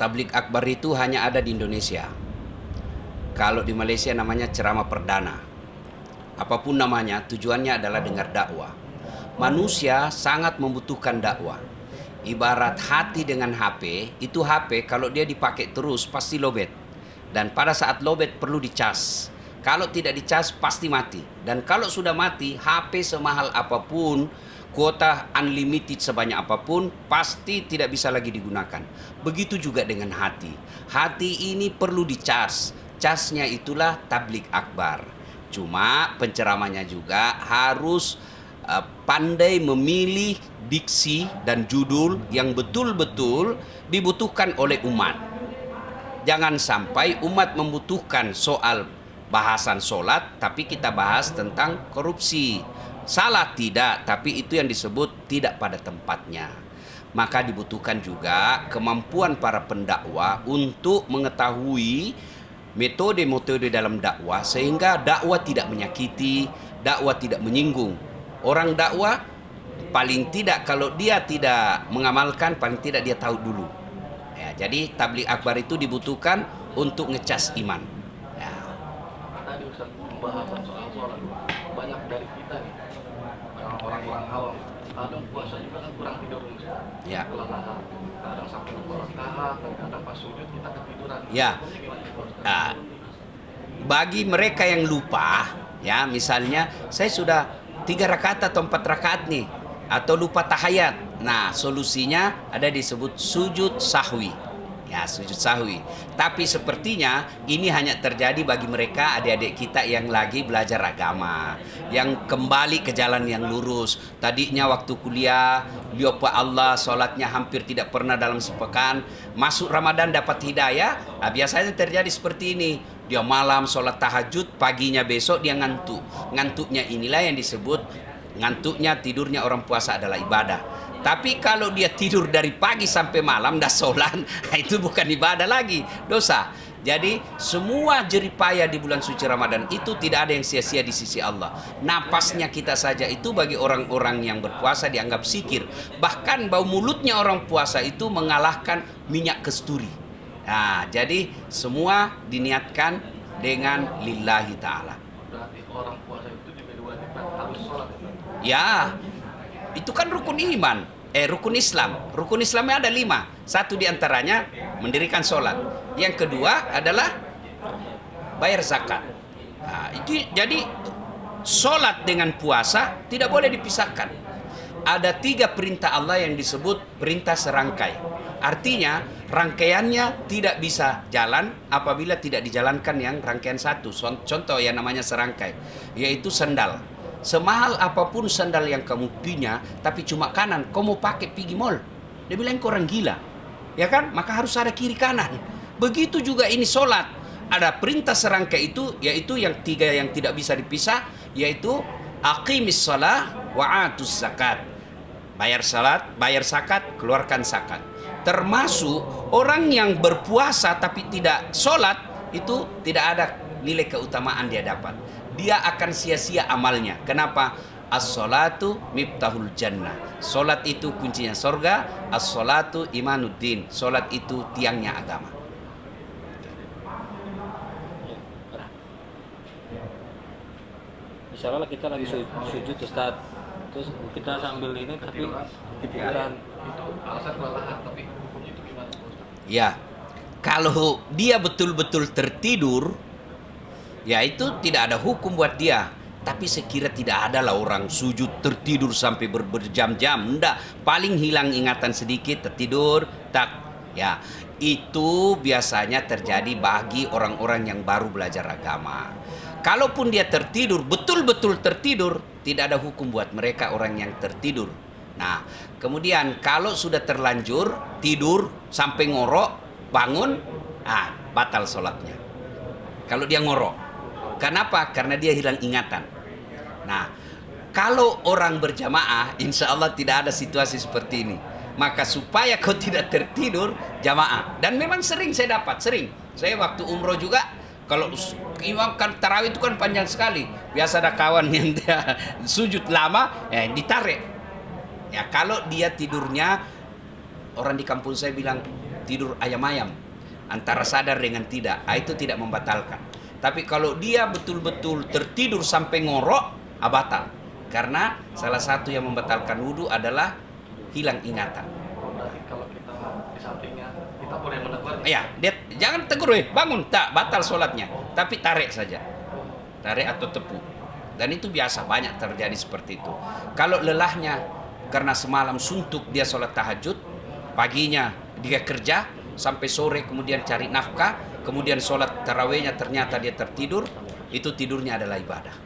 tablik akbar itu hanya ada di Indonesia. Kalau di Malaysia namanya ceramah perdana. Apapun namanya, tujuannya adalah dengar dakwah. Manusia sangat membutuhkan dakwah. Ibarat hati dengan HP, itu HP kalau dia dipakai terus pasti lowbat. Dan pada saat lowbat perlu dicas. Kalau tidak dicas pasti mati. Dan kalau sudah mati, HP semahal apapun, kuota unlimited sebanyak apapun, pasti tidak bisa lagi digunakan. Begitu juga dengan hati. Hati ini perlu dicas. Casnya itulah tablik akbar. Cuma penceramahnya juga harus pandai memilih diksi dan judul yang betul-betul dibutuhkan oleh umat. Jangan sampai umat membutuhkan soal bahasan sholat, tapi kita bahas tentang korupsi. Salah tidak, tapi itu yang disebut tidak pada tempatnya. Maka dibutuhkan juga kemampuan para pendakwah untuk mengetahui metode-metode dalam dakwah, sehingga dakwah tidak menyakiti, dakwah tidak menyinggung. Orang dakwah paling tidak kalau dia tidak mengamalkan, paling tidak dia tahu dulu. Ya, jadi tabligh akbar itu dibutuhkan untuk ngecas iman. Ya. Tadi Ustaz pembahasan soal sholat, banyak dari kita nih orang-orang awam kadang puasa juga kan kurang tidur Ustaz. Ya. Kelelahan, kadang sampai lupa rakaat, dan kadang pas sujud kita ketiduran. Ya. Nah, bagi mereka yang lupa, ya misalnya saya sudah 3 rakaat atau 4 rakaat nih, atau lupa tahiyat. Nah, solusinya ada disebut sujud sahwi. Ya, sujud sahwi. Tapi sepertinya ini hanya terjadi bagi mereka adik-adik kita yang lagi belajar agama, yang kembali ke jalan yang lurus. Tadinya waktu kuliah, lupa Allah, sholatnya hampir tidak pernah dalam sepekan. Masuk Ramadan dapat hidayah, nah biasanya terjadi seperti ini. Dia malam sholat tahajud, paginya besok dia ngantuk. Ngantuknya inilah yang disebut ngantuknya, tidurnya orang puasa adalah ibadah. Tapi kalau dia tidur dari pagi sampai malam dah sholat, itu bukan ibadah lagi, dosa. Jadi semua jeripaya di bulan suci Ramadan itu tidak ada yang sia-sia di sisi Allah. Napasnya kita saja itu bagi orang-orang yang berpuasa dianggap zikir. Bahkan bau mulutnya orang puasa itu mengalahkan minyak kasturi. Nah, jadi semua diniatkan dengan lillahi ta'ala. Berarti orang puasa itu juga diwajibkan harus sholat. Ya, itu kan rukun iman. Rukun Islam. Rukun Islamnya ada 5. Satu diantaranya mendirikan sholat. Yang kedua adalah bayar zakat. Nah, itu jadi sholat dengan puasa tidak boleh dipisahkan. Ada 3 perintah Allah yang disebut perintah serangkai. Artinya rangkaiannya tidak bisa jalan apabila tidak dijalankan yang rangkaian satu. Contoh yang namanya serangkai, yaitu sandal. Semahal apapun sandal yang kamu punya, tapi cuma kanan, kamu mau pakai pergi mall. Dia bilang kau orang gila. Ya kan? Maka harus ada kiri kanan. Begitu juga ini sholat. Ada perintah serangkai itu, yaitu yang 3 yang tidak bisa dipisah, yaitu aqimis shalah wa atuz zakat. Bayar salat, bayar zakat, keluarkan zakat. Termasuk orang yang berpuasa tapi tidak sholat, itu tidak ada nilai keutamaan dia dapat. Dia akan sia-sia amalnya. Kenapa? As-sholatu miftahul jannah. Sholat itu kuncinya sorga. As-sholatu imanuddin. Sholat itu tiangnya agama. Misalnya kita lagi sujud Ustaz, terus kita sambil ini tapi ketiduran. Itu alasan kelelahan, tapi hukumnya itu gimana Ustaz? Ya, kalau dia betul-betul tertidur, ya itu tidak ada hukum buat dia. Tapi sekira tidak ada lah orang sujud tertidur sampai berjam-jam. Enggak, paling hilang ingatan sedikit, tertidur, tak. Ya, itu biasanya terjadi bagi orang-orang yang baru belajar agama. Kalaupun dia tertidur, betul-betul tertidur, tidak ada hukum buat mereka orang yang tertidur. Nah, kemudian kalau sudah terlanjur tidur sampai ngorok, bangun, batal sholatnya. Kalau dia ngorok. Kenapa? Karena dia hilang ingatan. Nah, kalau orang berjamaah, insya Allah tidak ada situasi seperti ini. Maka supaya kau tidak tertidur, jamaah. Dan memang sering saya dapat, sering. Saya waktu umroh juga, kalau imam kan tarawih itu kan panjang sekali. Biasa ada kawan yang dia sujud lama, ditarik. Ya, kalau dia tidurnya, orang di kampung saya bilang, tidur ayam-ayam, antara sadar dengan tidak, itu tidak membatalkan. Tapi kalau dia betul-betul tertidur sampai ngorok, batal. Karena salah satu yang membatalkan wudhu adalah hilang ingatan. Berarti kalau kita di sampingnya, kita boleh menegur. Ya, dia jangan tegur, bangun, tak batal sholatnya, tapi tarik saja, tarik atau tepuk. Dan itu biasa, banyak terjadi seperti itu. Kalau lelahnya karena semalam suntuk dia sholat tahajud, paginya dia kerja sampai sore, kemudian cari nafkah, kemudian sholat tarawihnya ternyata dia tertidur, itu tidurnya adalah ibadah.